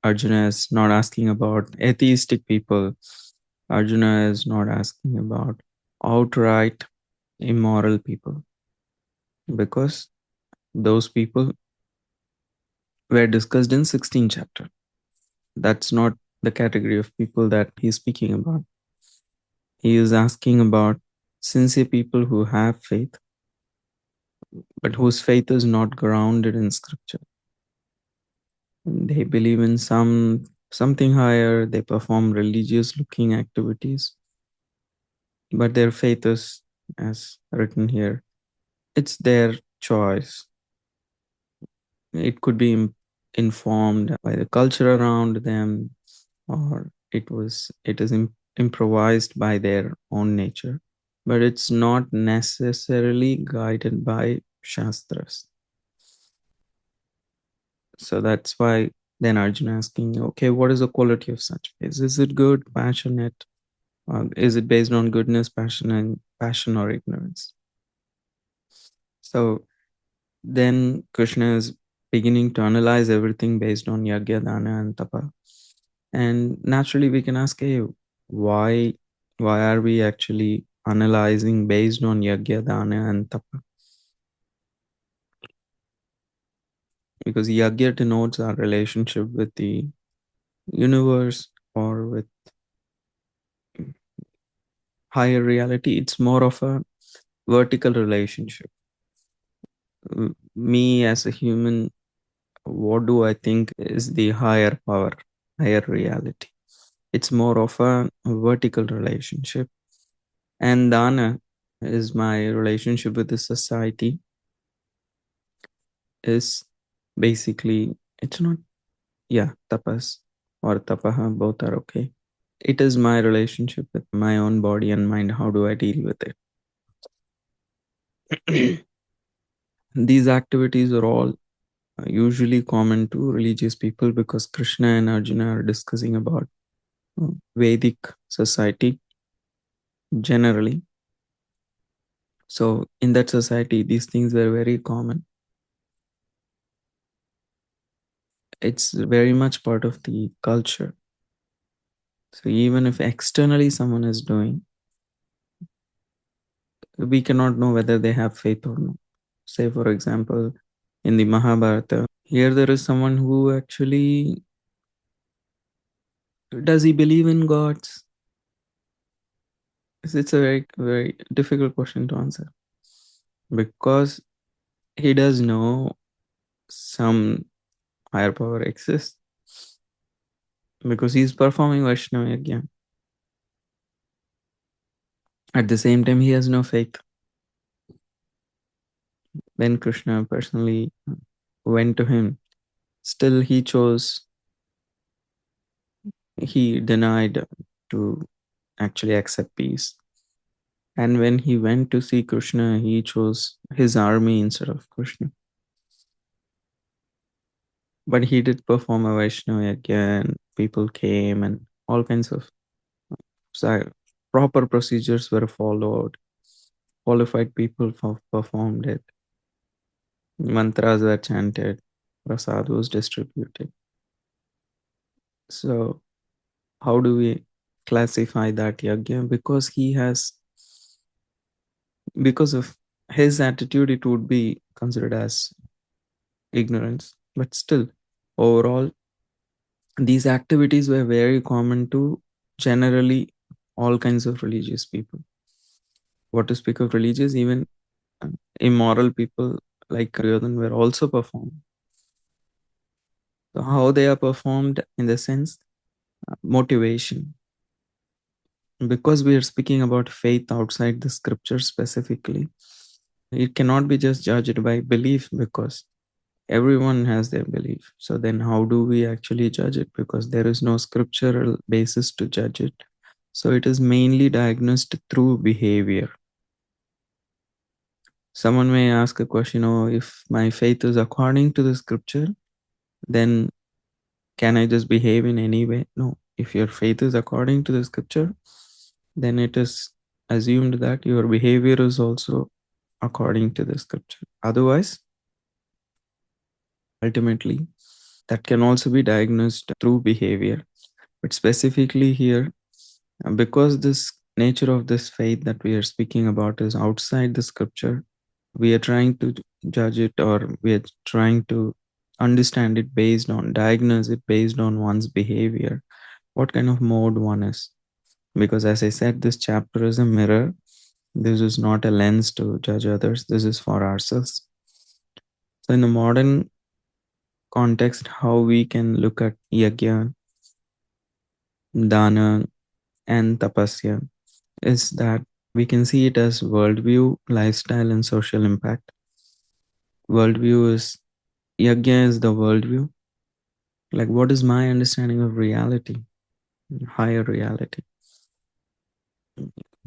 Arjuna is not asking about atheistic people. Arjuna is not asking about outright immoral people, because those people were discussed in 16th chapter. That's not the category of people that he's speaking about. He is asking about sincere people who have faith, but whose faith is not grounded in scripture. They believe in something higher, they perform religious looking activities, but their faith is, as written here, it's their choice. It could be informed by the culture around them, or it is improvised by their own nature, but it's not necessarily guided by shastras. So that's why then Arjuna asking, okay, what is the quality of such faith? Is it good, passionate? Is it based on goodness, passion or ignorance? So then Krishna is beginning to analyze everything based on yajna, dana, and tapa. And naturally, we can ask, hey, why are we actually analyzing based on yajna, dana, and tapa? Because yajna denotes our relationship with the universe or with higher reality. It's more of a vertical relationship. Me as a human, what do I think is the higher power, higher reality? It's more of a vertical relationship. And dana is my relationship with the society, is basically, it's not, yeah, tapas or tapaha, both are okay. It is my relationship with my own body and mind. How do I deal with it? These activities are all usually common to religious people, because Krishna and Arjuna are discussing about Vedic society generally. So in that society, these things were very common. It's very much part of the culture. So even if externally someone is doing, we cannot know whether they have faith or not. Say, for example, in the Mahabharata, here there is someone who actually, does he believe in gods? It's a very, very difficult question to answer, because he does know some higher power exists, because he's performing Vaishnava Yajna. At the same time, he has no faith. When Krishna personally went to him, still he denied to actually accept peace. And when he went to see Krishna, he chose his army instead of Krishna. But he did perform a Vaishnava Yajna, and people came, and all kinds of proper procedures were followed. Qualified people performed it. Mantras were chanted. Prasad was distributed. So how do we classify that yajna? Because of his attitude, it would be considered as ignorance. But still, overall, these activities were very common to generally all kinds of religious people. What to speak of religious, even immoral people like Duryodhan were also performed. So how they are performed, in the sense, motivation. Because we are speaking about faith outside the scripture specifically, it cannot be just judged by belief, because everyone has their belief. So then how do we actually judge it? Because there is no scriptural basis to judge it. So it is mainly diagnosed through behavior. Someone may ask a question, oh, if my faith is according to the scripture, then can I just behave in any way? No. If your faith is according to the scripture, then it is assumed that your behavior is also according to the scripture. Otherwise, ultimately, that can also be diagnosed through behavior. But specifically here, because this nature of this faith that we are speaking about is outside the scripture, we are trying to judge it, or we are trying to understand it based on, diagnose it based on one's behavior, what kind of mode one is. Because as I said, this chapter is a mirror. This is not a lens to judge others. This is for ourselves. So in the modern context, how we can look at yajna, dana, and tapasya is that we can see it as worldview, lifestyle, and social impact. Worldview is, yajna is the worldview. Like, what is my understanding of reality, higher reality?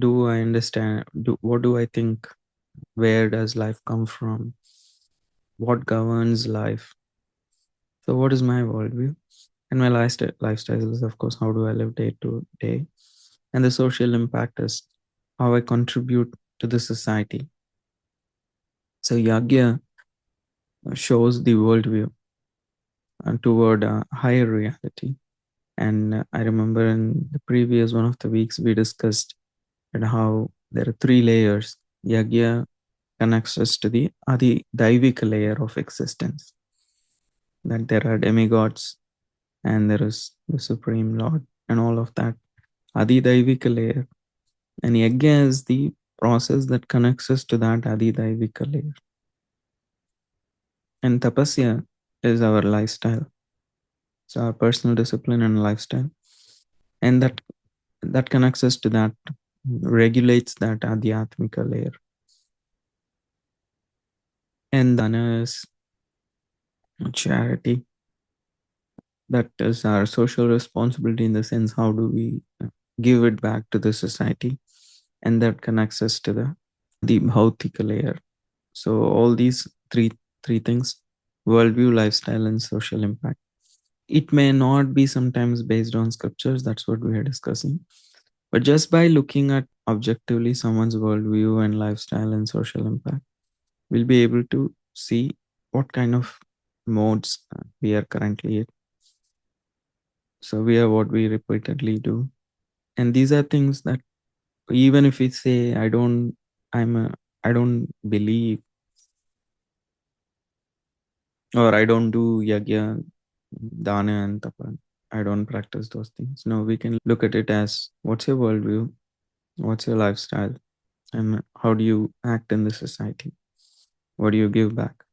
Do I understand? What do I think? Where does life come from? What governs life? So, what is my worldview? And my lifestyle is, of course, how do I live day to day? And the social impact is how I contribute to the society. So, yajna shows the worldview toward a higher reality. And I remember in the previous one of the weeks, we discussed that how there are three layers. Yajna connects us to the Adi Daivika layer of existence, that there are demigods and there is the Supreme Lord and all of that. Adi Daivika layer. And Yajna is the process that connects us to that Adi Daivika layer. And Tapasya is our lifestyle. So our personal discipline and lifestyle. And that connects us to that, regulates that Adhyatmika layer. And dana is charity. That is our social responsibility, in the sense how do we give it back to the society, and that connects us to the bhautika layer. So all these three things: worldview, lifestyle, and social impact. It may not be sometimes based on scriptures. That's what we are discussing. But just by looking at objectively someone's worldview and lifestyle and social impact, we'll be able to see what kind of modes we are currently in. So we are what we repeatedly do. And these are things that, even if we say, I don't believe, or I don't do yajna, dana, and tapa. I don't practice those things. No, we can look at it as, what's your worldview? What's your lifestyle? And how do you act in the society? What do you give back?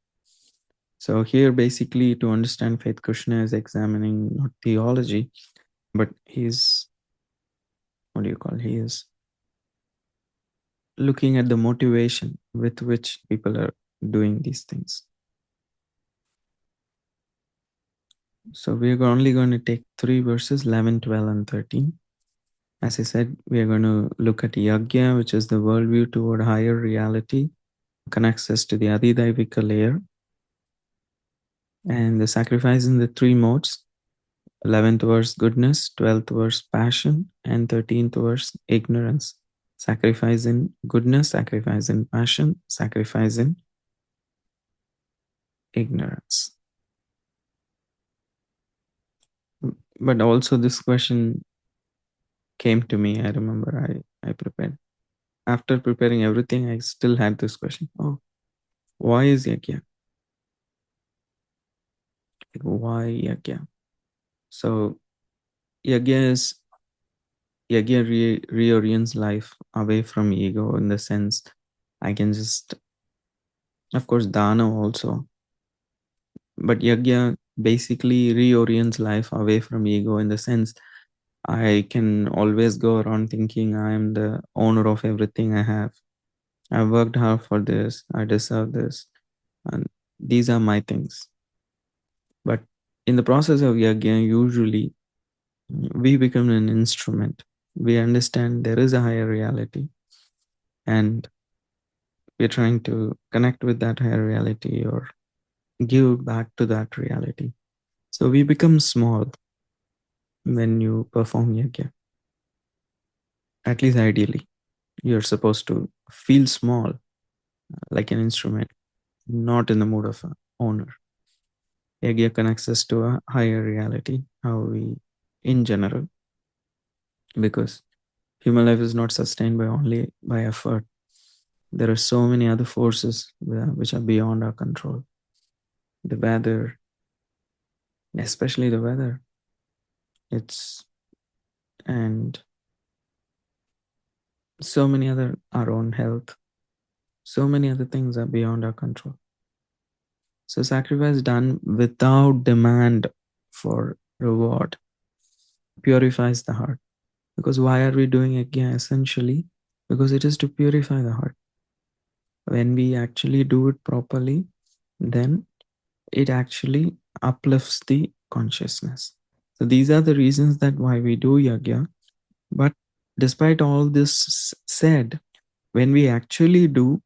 So here, basically, to understand faith, Krishna is examining not theology, but he's, what do you call, he is looking at the motivation with which people are doing these things. So we're only going to take 3 verses, 11, 12, and 13. As I said, we are going to look at yajna, which is the worldview toward higher reality, connects us to the Adhidaivika layer, and the sacrifice in the 3 modes: 11th verse goodness, 12th verse passion, and 13th verse ignorance. Sacrifice in goodness, sacrifice in passion, sacrifice in ignorance. But also this question came to me. I remember I prepared. After preparing everything, I still had this question. Oh, why is yajna? Like, why yajna? So yajna reorients life away from ego, in the sense I can just, of course, dana also, but yajna basically reorients life away from ego, in the sense I can always go around thinking I am the owner of everything I have. I worked hard for this, I deserve this, and these are my things. But in the process of yajna, usually we become an instrument. We understand there is a higher reality, and we're trying to connect with that higher reality or give back to that reality. So we become small when you perform yajna. At least ideally, you're supposed to feel small, like an instrument, not in the mood of an owner. Yajna connects us to a higher reality, how we, in general, because human life is not sustained by only by effort. There are so many other forces which are beyond our control. The weather, especially the weather, it's and so many other, our own health, so many other things are beyond our control. So sacrifice done without demand for reward purifies the heart. Because why are we doing yajna? Essentially, because it is to purify the heart. When we actually do it properly, then it actually uplifts the consciousness. So these are the reasons that why we do yajna. But despite all this said, when we actually do,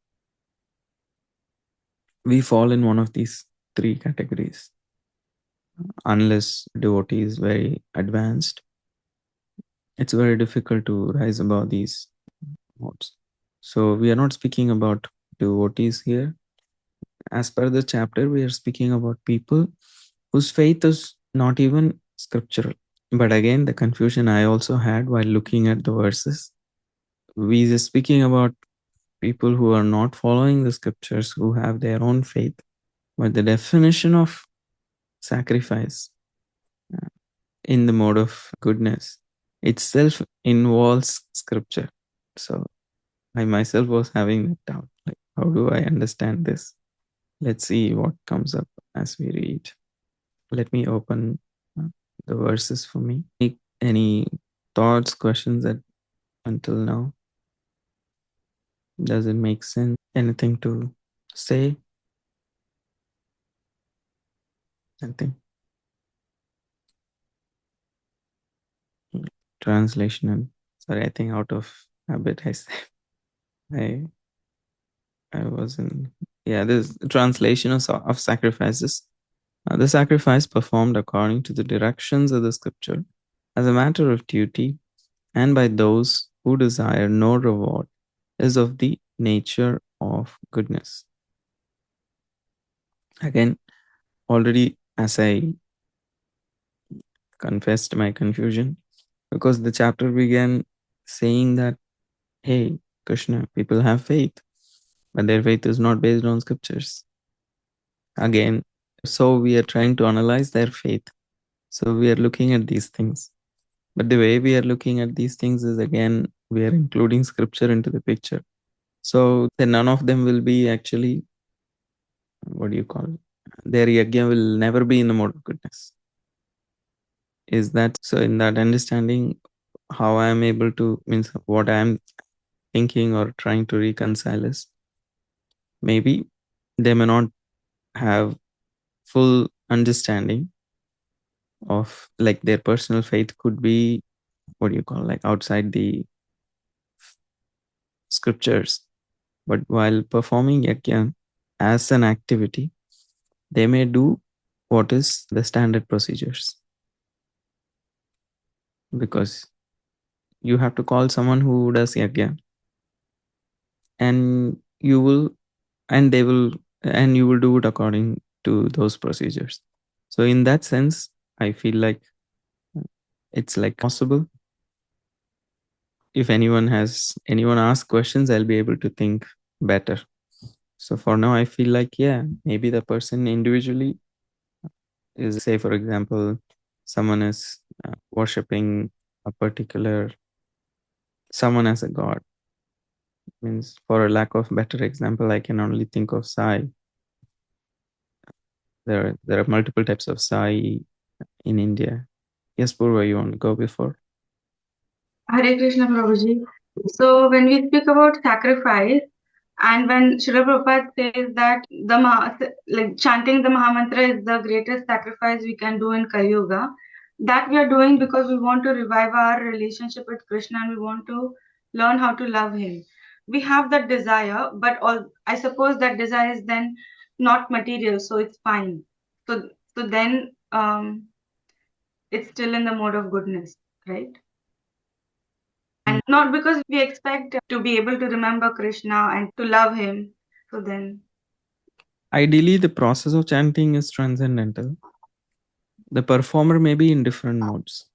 we fall in one of these three categories. Unless devotee is very advanced, it's very difficult to rise above these modes. So we are not speaking about devotees here. As per the chapter, we are speaking about people whose faith is not even scriptural. But again, the confusion I also had while looking at the verses, we are speaking about people who are not following the scriptures, who have their own faith. But the definition of sacrifice in the mode of goodness itself involves scripture. So I myself was having that doubt. Like, how do I understand this? Let's see what comes up as we read. Let me open the verses for me. Any thoughts, questions that until now? Does it make sense? Anything to say? Nothing. Translation. And sorry, I think out of habit I said I was in. Yeah, this translation of sacrifices. The sacrifice performed according to the directions of the scripture as a matter of duty and by those who desire no reward is of the nature of goodness. Again, already as I confessed my confusion, because the chapter began saying that, hey, Krishna, people have faith, but their faith is not based on scriptures. Again, so we are trying to analyze their faith. So we are looking at these things. But the way we are looking at these things is, again, we are including scripture into the picture. So then none of them will be actually, what do you call it? Their yajna will never be in the mode of goodness. Is that so? In that understanding, how I am able to, means what I am thinking or trying to reconcile is, maybe they may not have full understanding of, like, their personal faith could be, what do you call, like, outside the scriptures. But while performing yajna as an activity, they may do what is the standard procedures. Because you have to call someone who does yajna, and you will, and they will, and you will do it according to those procedures. So in that sense, I feel like it's like possible. If anyone asks questions, I'll be able to think better. So for now, I feel like, yeah, maybe the person individually is, say, for example, someone is worshipping a particular someone as a god. Means, for a lack of better example, I can only think of Sai. There are multiple types of Sai in India. Yes, Purva, you want to go before? Hare Krishna Prabhuji. So when we speak about sacrifice, and when Srila Prabhupada says that like chanting the Mahamantra is the greatest sacrifice we can do in Kali Yuga, that we are doing because we want to revive our relationship with Krishna and we want to learn how to love Him. We have that desire, but I suppose that desire is then not material, so it's fine. So then it's still in the mode of goodness, right? And not because we expect to be able to remember Krishna and to love him. So then Ideally, the process of chanting is transcendental. The performer may be in different modes.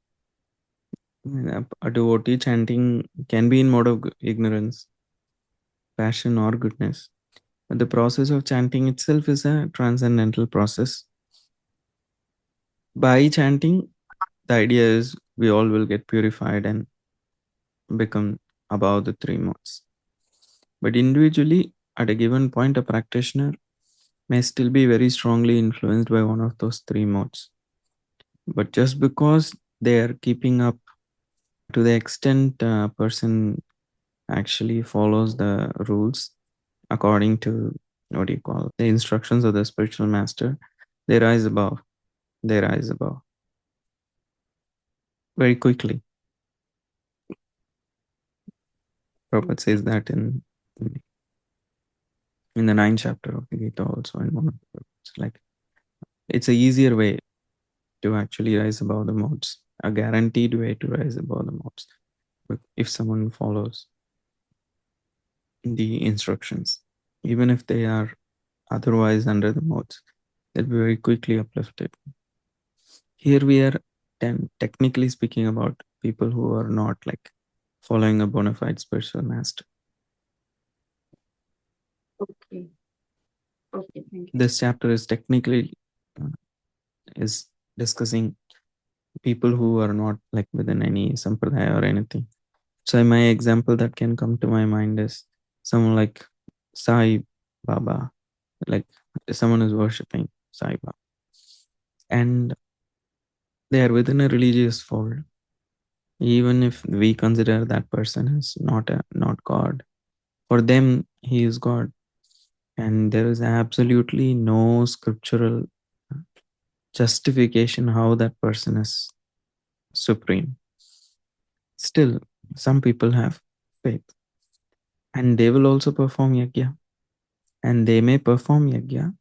A devotee chanting can be in mode of ignorance, passion, or goodness. But the process of chanting itself is a transcendental process. By chanting, the idea is we all will get purified and become above the three modes. But individually, at a given point, a practitioner may still be very strongly influenced by one of those three modes. But just because they are keeping up to the extent a person actually follows the rules according to the instructions of the spiritual master, they rise above. They rise above very quickly. Prabhupada says that in the ninth chapter of the Gita also in one of the books. Like it's a easier way to actually rise above the modes, a guaranteed way to rise above the modes. But if someone follows the instructions, even if they are otherwise under the modes, they'll be very quickly uplifted. Here we are technically speaking about people who are not like following a bona fide spiritual master. Okay. Okay, thank you. This chapter is technically is discussing people who are not like within any sampradaya or anything. So my example that can come to my mind is someone like Sai Baba, like someone is worshipping Sai Baba, and they are within a religious fold. Even if we consider that person as not God, for them he is God, and there is absolutely no scriptural justification how that person is supreme. Still, some people have faith, and they will also perform yajna, and they may perform yajna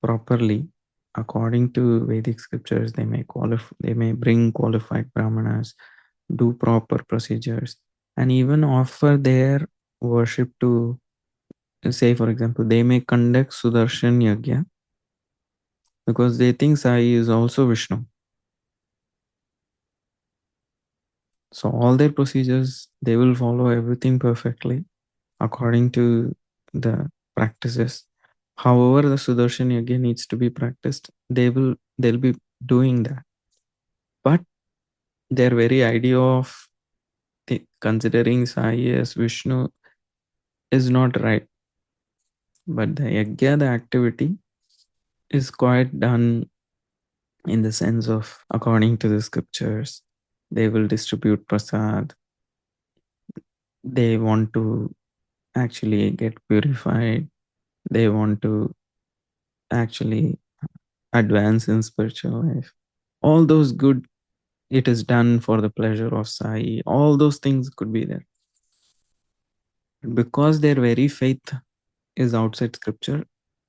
properly according to Vedic scriptures. They may bring qualified brahmanas, do proper procedures, and even offer their worship to, say for example, they may conduct Sudarshan Yajna because they think Sai is also Vishnu. So all their procedures, they will follow everything perfectly according to the practices. However, the Sudarshan Yajna needs to be practiced, they'll be doing that. But their very idea of considering Sai as Vishnu is not right. But the yajna, the activity, is quite done in the sense of according to the scriptures. They will distribute prasad. They want to actually get purified. They want to actually advance in spiritual life. All those good, it is done for the pleasure of Sai. All those things could be there. Because their very faith is outside scripture,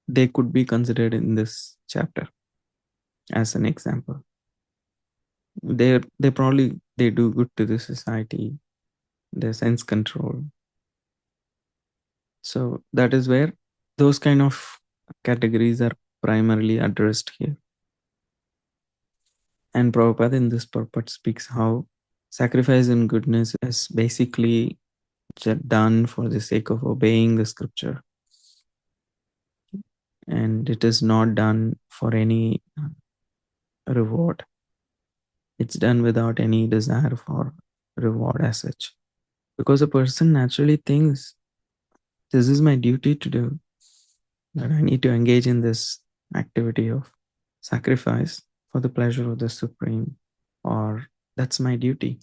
they could be considered in this chapter as an example. They probably they do good to the society, their sense control. So that is where those kind of categories are primarily addressed here. And Prabhupada in this purport speaks how sacrifice in goodness is basically done for the sake of obeying the scripture. And it is not done for any reward. It's done without any desire for reward as such. Because a person naturally thinks, this is my duty to do, that I need to engage in this activity of sacrifice for the pleasure of the Supreme, or that's my duty.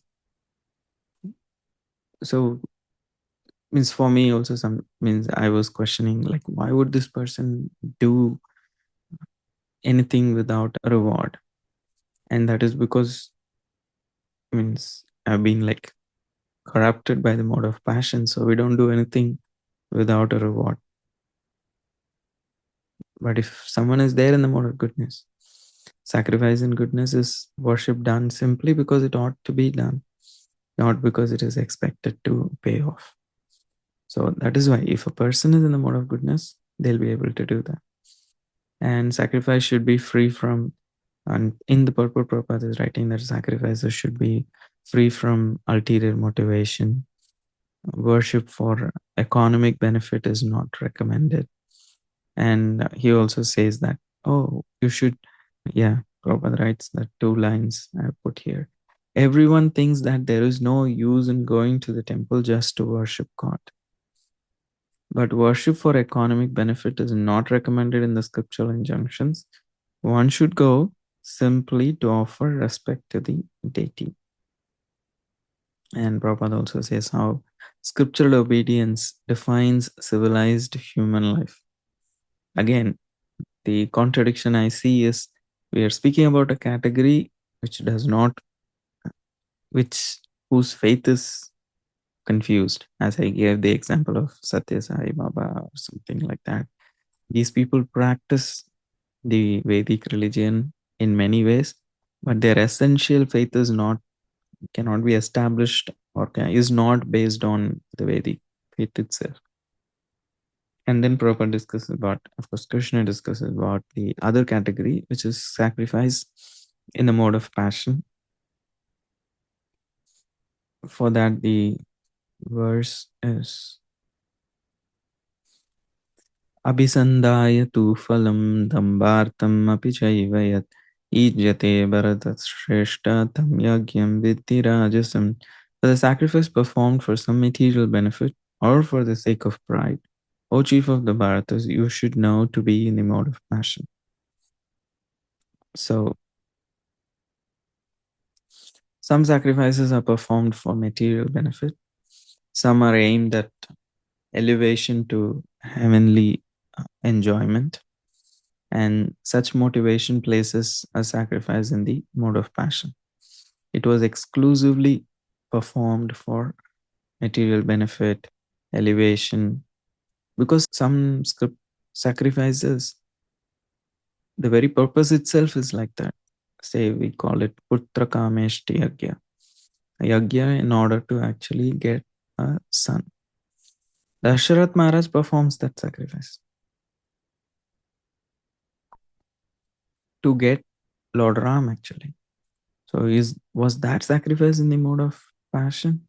So means for me also some means I was questioning like why would this person do anything without a reward? And that is because means I've been like corrupted by the mode of passion, so we don't do anything without a reward. But if someone is there in the mode of goodness, sacrifice in goodness is worship done simply because it ought to be done, not because it is expected to pay off. So that is why if a person is in the mode of goodness, they'll be able to do that. And sacrifice should be free from, and in the purport Prabhupada is writing that sacrifices should be free from ulterior motivation. Worship for economic benefit is not recommended. And he also says that, oh, you should, yeah, Prabhupada writes that 2 lines I put here. Everyone thinks that there is no use in going to the temple just to worship God. But worship for economic benefit is not recommended in the scriptural injunctions. One should go simply to offer respect to the deity. And Prabhupada also says how scriptural obedience defines civilized human life. Again, the contradiction I see is we are speaking about a category which does not, whose faith is confused, as I gave the example of Satya Sai Baba or something like that. These people practice the Vedic religion in many ways, but their essential faith is not, cannot be established or is not based on the Vedic faith itself. And then Prabhupada discusses about, of course, Krishna discusses about the other category, which is sacrifice in the mode of passion. For that, the verse is Abhisandaya tu phalam dhambartam api chaivayat ijyate bharatat shreshta tam yagyam vidhi rajasam. For the sacrifice performed for some material benefit or for the sake of pride, O chief of the Bharatas, you should know to be in the mode of passion. So, some sacrifices are performed for material benefit. Some are aimed at elevation to heavenly enjoyment. And such motivation places a sacrifice in the mode of passion. It was exclusively performed for material benefit, elevation, because some sacrifices, the very purpose itself is like that. Say we call it Putra Kameshti Yagya. A yagya in order to actually get a son. Dasharath Maharaj performs that sacrifice to get Lord Ram actually. So was that sacrifice in the mode of passion?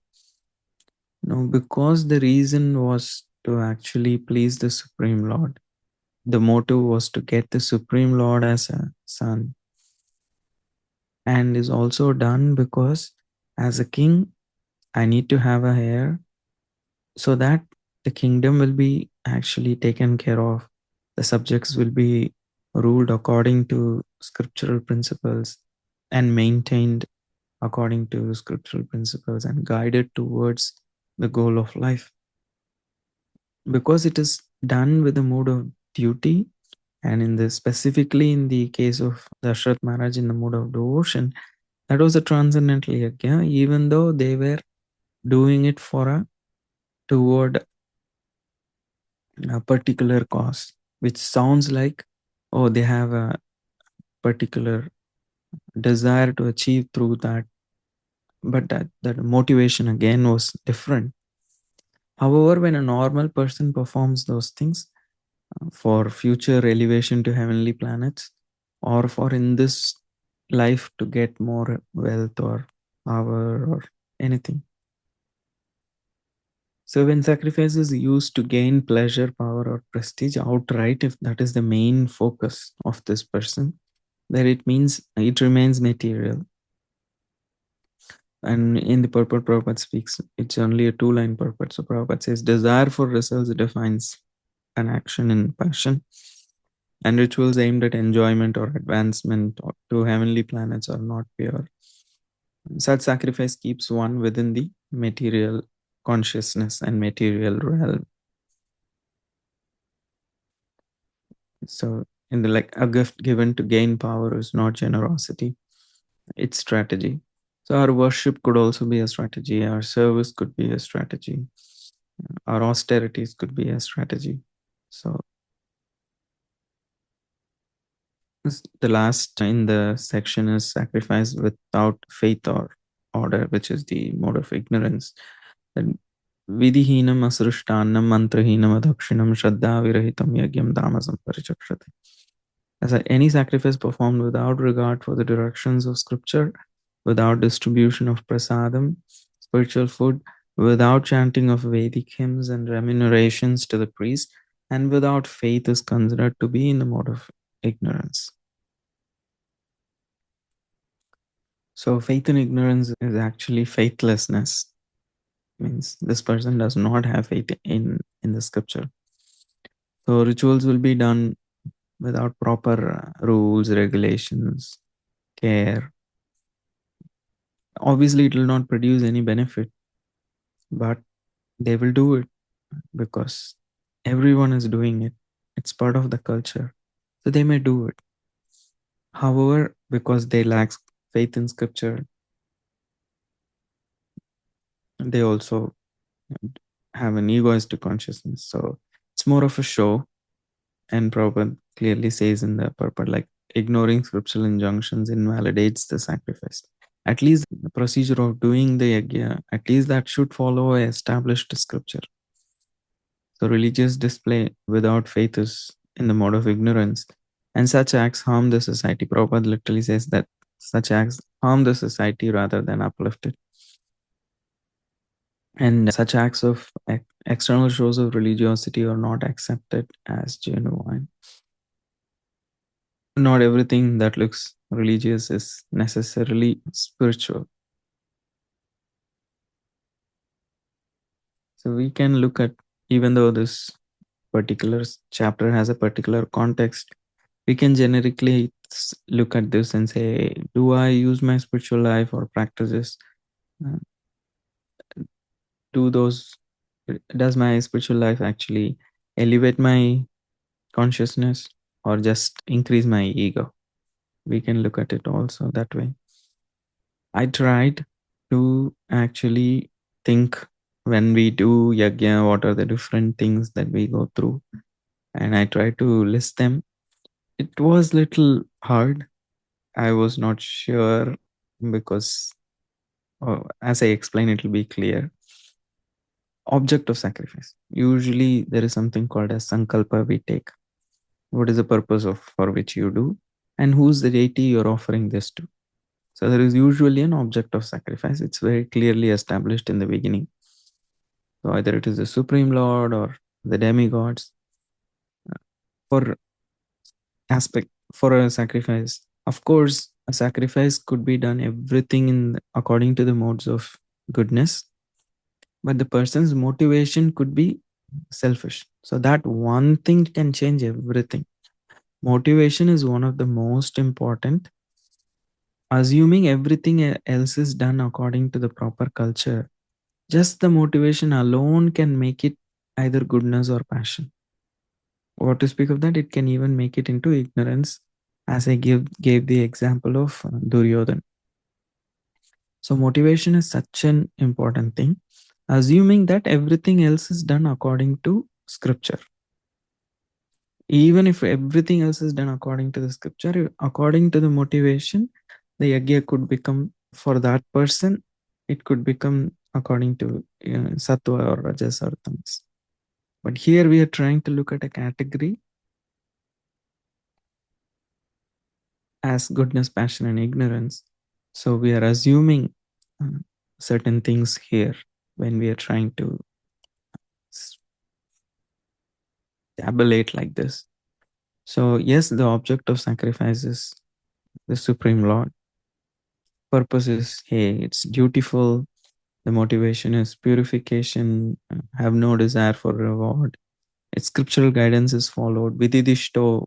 No, because the reason was to actually please the Supreme Lord. The motive was to get the Supreme Lord as a son. And is also done because as a king, I need to have a heir so that the kingdom will be actually taken care of. The subjects will be ruled according to scriptural principles and maintained according to scriptural principles and guided towards the goal of life. Because it is done with a mood of duty, and specifically in the case of Dashrath Maharaj in the mood of devotion, that was a transcendental yajna, even though they were doing it toward a particular cause, which sounds like, oh, they have a particular desire to achieve through that, but that motivation again was different. However, when a normal person performs those things for future elevation to heavenly planets, or for in this life to get more wealth or power or anything. So when sacrifice is used to gain pleasure, power, or prestige outright, if that is the main focus of this person, then it means it remains material. And in the purport, Prabhupada speaks, it's only a 2-line purport. So Prabhupada says, desire for results defines an action in passion, and rituals aimed at enjoyment or advancement or to heavenly planets are not pure. Such sacrifice keeps one within the material consciousness and material realm. So, in the a gift given to gain power is not generosity, it's strategy. So, our worship could also be a strategy, our service could be a strategy, our austerities could be a strategy. So, the last in the section is sacrifice without faith or order, which is the mode of ignorance. Vidhihinam asrushtanam mantrahinam adakshinam shraddha virahitam yagyam tamasam parichakshate. Any sacrifice performed without regard for the directions of scripture, without distribution of prasadam, spiritual food, without chanting of Vedic hymns and remunerations to the priest, and without faith is considered to be in the mode of ignorance. So faith in ignorance is actually faithlessness. Means this person does not have faith in the scripture. So rituals will be done without proper rules, regulations, care. Obviously, it will not produce any benefit, but they will do it because everyone is doing it. It's part of the culture. So they may do it. However, because they lack faith in scripture, they also have an egoistic consciousness. So it's more of a show. And Prabhupada clearly says in the purport, like ignoring scriptural injunctions invalidates the sacrifice. At least the procedure of doing the yajna, at least that should follow a established scripture. So religious display without faith is in the mode of ignorance. And such acts harm the society. Prabhupada literally says that such acts harm the society rather than uplift it. And such acts of external shows of religiosity are not accepted as genuine. Not everything that looks religious is necessarily spiritual. So we can look at, even though this particular chapter has a particular context, we can generically look at this and say, do I use my spiritual life or practices? Uh, does my spiritual life actually elevate my consciousness or just increase my ego? We can look at it also that way. I tried to actually think when we do yajna, what are the different things that we go through, and I tried to list them. It was little hard. I was not sure because, as I explain, it will be clear. Object of sacrifice. Usually, there is something called as sankalpa we take. What is the purpose of for which you do, and who's the deity you're offering this to? So there is usually an object of sacrifice. It's very clearly established in the beginning. So either it is the Supreme Lord or the demigods. For aspect for a sacrifice, of course, a sacrifice could be done everything in according to the modes of goodness, but the person's motivation could be selfish. So that one thing can change everything. Motivation is one of the most important. Assuming everything else is done according to the proper culture, just the motivation alone can make it either goodness or passion. What to speak of that, it can even make it into ignorance, as I gave the example of Duryodhan. So motivation is such an important thing, assuming that everything else is done according to scripture. Even if everything else is done according to the scripture, according to the motivation, the yajna could become, for that person, it could become according to sattva or rajas or tamas. But here we are trying to look at a category as goodness, passion, and ignorance. So we are assuming uh, certain things here when we are trying to tabulate like this. So, yes, the object of sacrifice is the Supreme Lord. Purpose is, hey, it's dutiful. The motivation is purification, have no desire for reward. Its scriptural guidance is followed. Vididishto,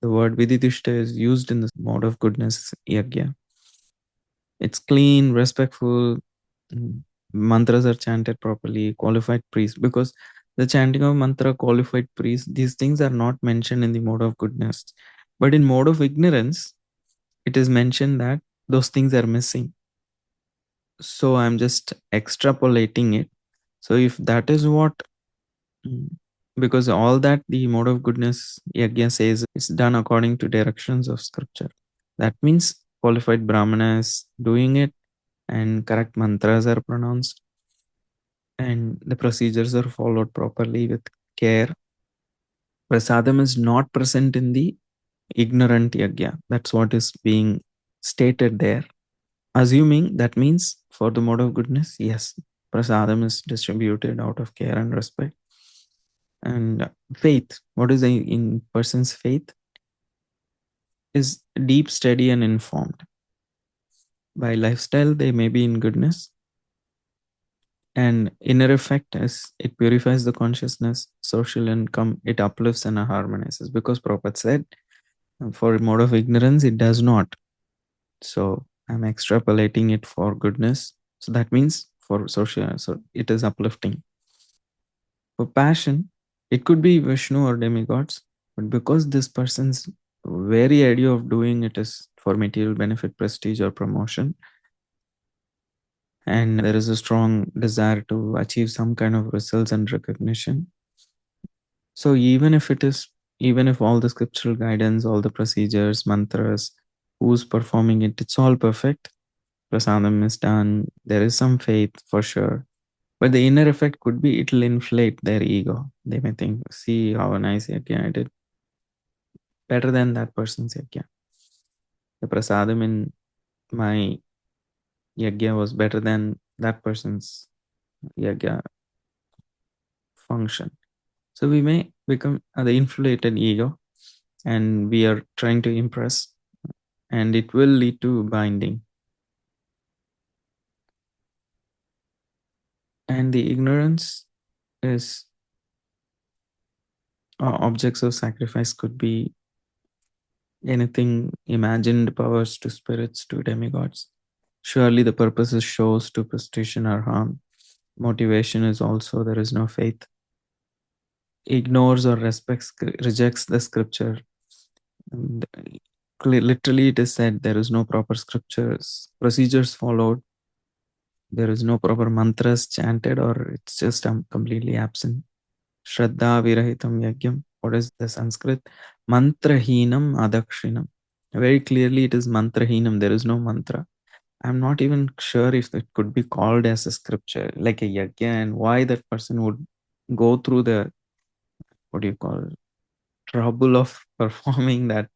the word Vididishta is used in the mode of goodness, yajna. It's clean, respectful. Mantras are chanted properly, qualified priest. Because the chanting of mantra, qualified priest, these things are not mentioned in the mode of goodness. But in mode of ignorance, it is mentioned that those things are missing. So I'm just extrapolating it. So if that is what, because all that the mode of goodness yajna says is done according to directions of scripture. That means qualified brahmana is doing it and correct mantras are pronounced and the procedures are followed properly with care. Prasadam is not present in the ignorant yajna. That's what is being stated there. Assuming that means for the mode of goodness, yes, prasadam is distributed out of care and respect. And faith, what is in person's faith? Is deep, steady, and informed. By lifestyle, they may be in goodness. And inner effect is it purifies the consciousness, social income, it uplifts and harmonizes. Because Prabhupada said, for mode of ignorance, it does not. So I'm extrapolating it for goodness. So that means for social, so it is uplifting. For passion, it could be Vishnu or demigods, but because this person's very idea of doing it is for material benefit, prestige, or promotion, and there is a strong desire to achieve some kind of results and recognition. So even if all the scriptural guidance, all the procedures, mantras, who's performing it, it's all perfect. Prasadam is done. There is some faith for sure. But the inner effect could be it'll inflate their ego. They may think, see how nice yajna I did. Better than that person's yajna. The prasadam in my yajna was better than that person's yajna function. So we may become the inflated ego and we are trying to impress, and it will lead to binding. And the ignorance is objects of sacrifice could be anything, imagined powers to spirits to demigods. Surely the purposes shows to prestation or harm. Motivation is also there is no faith. Ignores or rejects the scripture. And literally, it is said there is no proper scriptures, procedures followed. There is no proper mantras chanted, or it's just completely absent. Shraddha virahitam yagyam. What is the Sanskrit? Mantrahinam adakshinam. Very clearly, it is mantrahinam. There is no mantra. I'm not even sure if it could be called as a scripture, like a yajna, and why that person would go through the, what do you call, trouble of performing that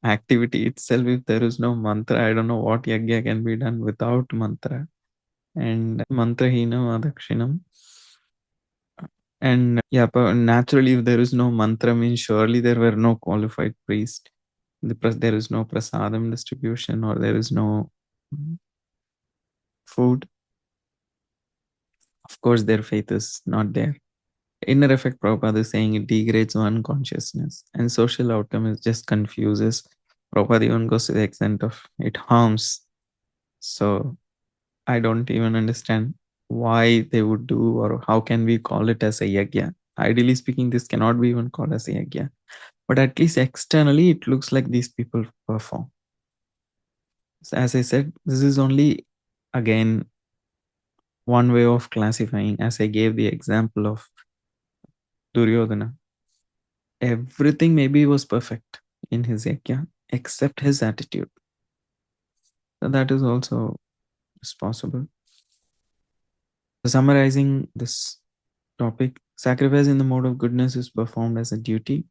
activity itself if there is no mantra. I don't know what yajna can be done without mantra. And mantrahinam adakshinam. And yeah, but naturally, if there is no mantra, means surely there were no qualified priest. There is no prasadam distribution, or there is no food. Of course, their faith is not there. Inner effect, Prabhupada is saying it degrades one consciousness, and social outcome is just confuses. Prabhupada even goes to the extent of it harms. So I don't even understand why they would do, or how can we call it as a yajna. Ideally speaking, this cannot be even called as a yajna. But at least externally, it looks like these people perform. So as I said, this is only, again, one way of classifying, as I gave the example of Duryodhana. Everything maybe was perfect in his yajna, except his attitude. So that is also possible. Summarizing this topic, sacrifice in the mode of goodness is performed as a duty,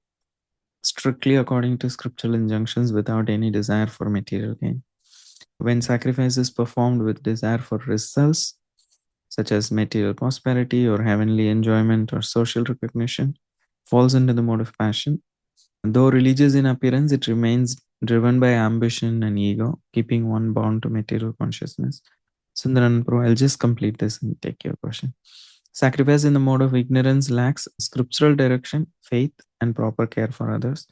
strictly according to scriptural injunctions without any desire for material gain. When sacrifice is performed with desire for results, such as material prosperity or heavenly enjoyment or social recognition, falls into the mode of passion. Though religious in appearance, it remains driven by ambition and ego, keeping one bound to material consciousness. Sundaran Pro, I'll just complete this and take your question. Sacrifice in the mode of ignorance lacks scriptural direction, faith, and proper care for others.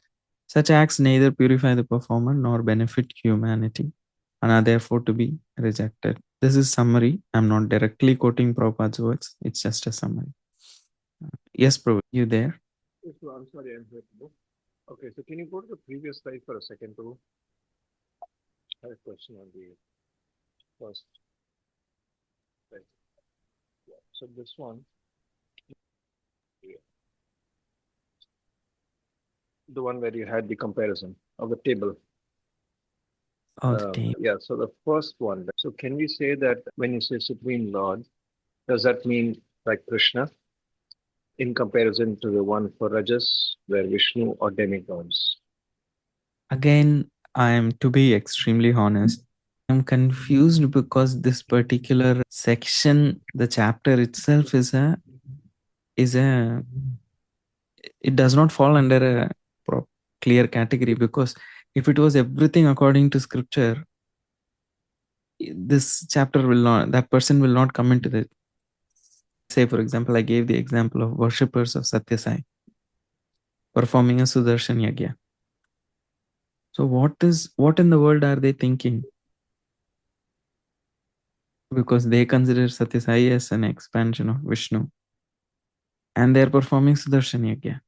Such acts neither purify the performer nor benefit humanity and are therefore to be rejected. This is summary. I'm not directly quoting Prabhupada's words. It's just a summary. Yes, Prabhu, you there? Yes, I'm sorry, I'm here. Okay, so can you go to the previous slide for a second, Prabhu? I have a question on the first slide. Yeah, so this one, the one where you had the comparison of the table. Yeah, so the first one. So can we say that when you say Supreme Lord, does that mean like Krishna in comparison to the one for Rajas, where Vishnu or demigods? Again, I am, to be extremely honest, I'm confused because this particular section, the chapter itself is a it does not fall under a clear category, because if it was everything according to scripture, this chapter will not, that person will not come into the, say for example, I gave the example of worshippers of Satya Sai performing a Sudarshan Yagya. So what in the world are they thinking? Because they consider Satya Sai as an expansion of Vishnu and they're performing Sudarshan Yagya.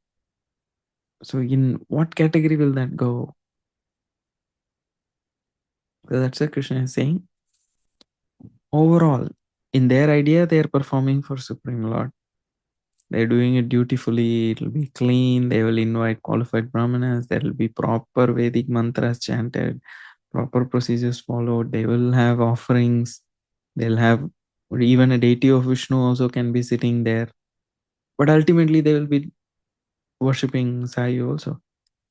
So in what category will that go? So that's what Krishna is saying. Overall, in their idea, they are performing for Supreme Lord. They're doing it dutifully, it'll be clean, they will invite qualified brahmanas, there will be proper Vedic mantras chanted, proper procedures followed, they will have offerings, they'll have, or even a deity of Vishnu also can be sitting there. But ultimately, they will be worshipping Sai also.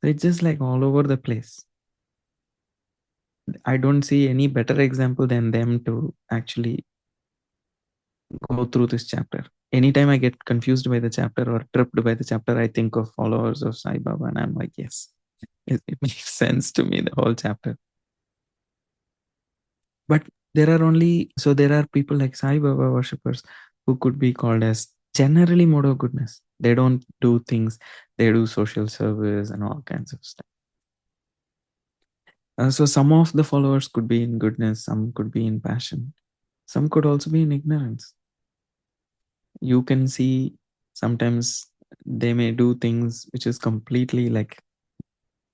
So it's just like all over the place. I don't see any better example than them to actually go through this chapter. Anytime I get confused by the chapter or tripped by the chapter, I think of followers of Sai Baba, and I'm like, yes, it makes sense to me, the whole chapter. But there are people like Sai Baba worshippers who could be called as generally mode of goodness. They don't do things, they do social service and all kinds of stuff. So some of the followers could be in goodness, some could be in passion, some could also be in ignorance. You can see sometimes they may do things which is completely like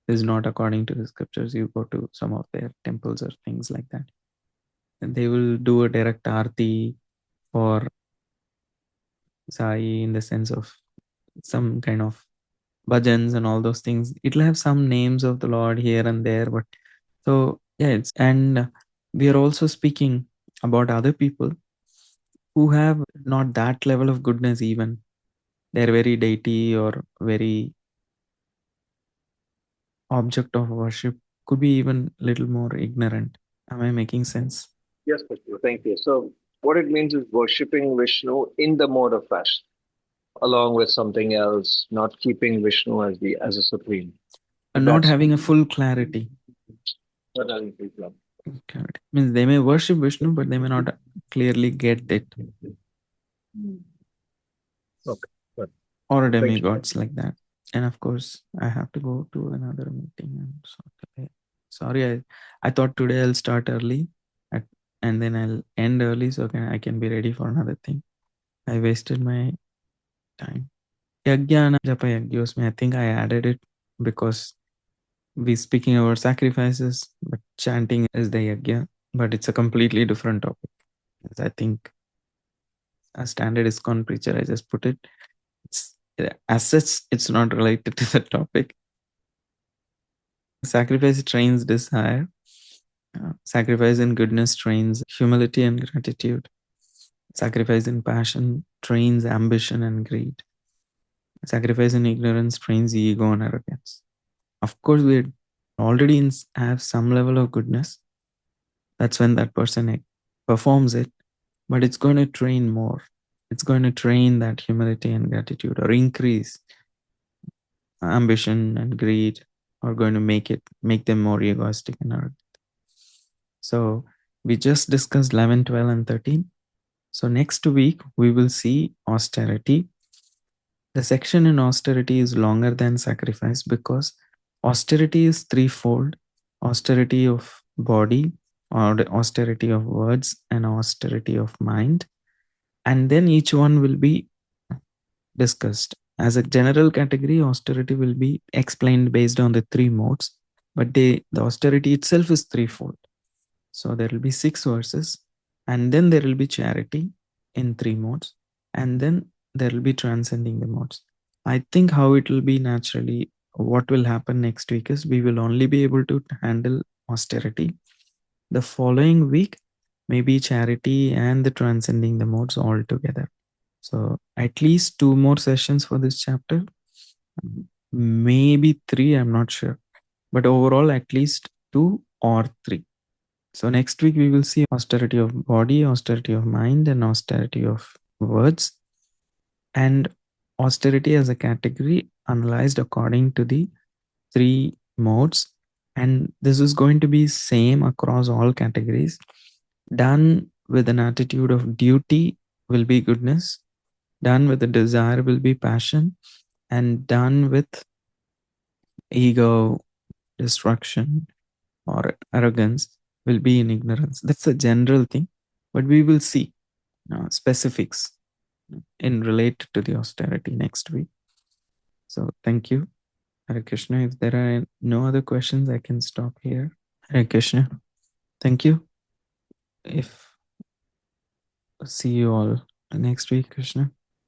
is not according to the scriptures. You go to some of their temples or things like that, and they will do a direct arti for Sai in the sense of some kind of bhajans and all those things. It'll have some names of the Lord here and there, but so yeah, and we are also speaking about other people who have not that level of goodness even. They're very deity or very object of worship, could be even little more ignorant. Am I making sense? Yes, Prabhupada, thank you. So what it means is worshipping Vishnu in the mode of fashion, along with something else, not keeping Vishnu as a supreme. And not having a full clarity. Clarity means they may worship Vishnu, but they may not clearly get it. Okay. Good. Or demigods like that. And of course, I have to go to another meeting. Sorry, I thought today I'll start early and then I'll end early so I can be ready for another thing. I wasted my time. Yajna Japa Yagyosmi, I think I added it because we speaking about sacrifices, but chanting is the Yajna, but it's a completely different topic. I think a standard ISKCON preacher, I just put it. As such, it's not related to the topic. Sacrifice trains desire. Sacrifice in goodness trains humility and gratitude. Sacrifice in passion trains ambition and greed. Sacrifice in ignorance trains ego and arrogance. Of course, we already have some level of goodness. That's when that person performs it, but it's going to train more. It's going to train that humility and gratitude, or increase ambition and greed, are going to make them more egoistic and arrogant. So we just discussed 11, 12, and 13. So next week, we will see austerity. The section in austerity is longer than sacrifice because austerity is threefold: austerity of body, or austerity of words, and austerity of mind. And then each one will be discussed. As a general category, austerity will be explained based on the three modes, but the austerity itself is threefold. So there will be 6 verses, and then there will be charity in 3 modes, and then there will be transcending the modes. I think how it will be naturally, what will happen next week is we will only be able to handle austerity. The following week, maybe charity and the transcending the modes all together. So at least 2 more sessions for this chapter, maybe 3, I'm not sure. but overall at least 2 or 3. So next week we will see austerity of body, austerity of mind, and austerity of words, and austerity as a category analyzed according to the 3 modes. And this is going to be same across all categories. Done with an attitude of duty will be goodness, done with a desire will be passion, and done with ego, destruction, or arrogance will be in ignorance. That's a general thing, but we will see specifics in relate to the austerity next week. So thank you. Hare Krishna. If there are no other questions, I can stop here. Hare Krishna. Thank you. If see you all next week, Krishna.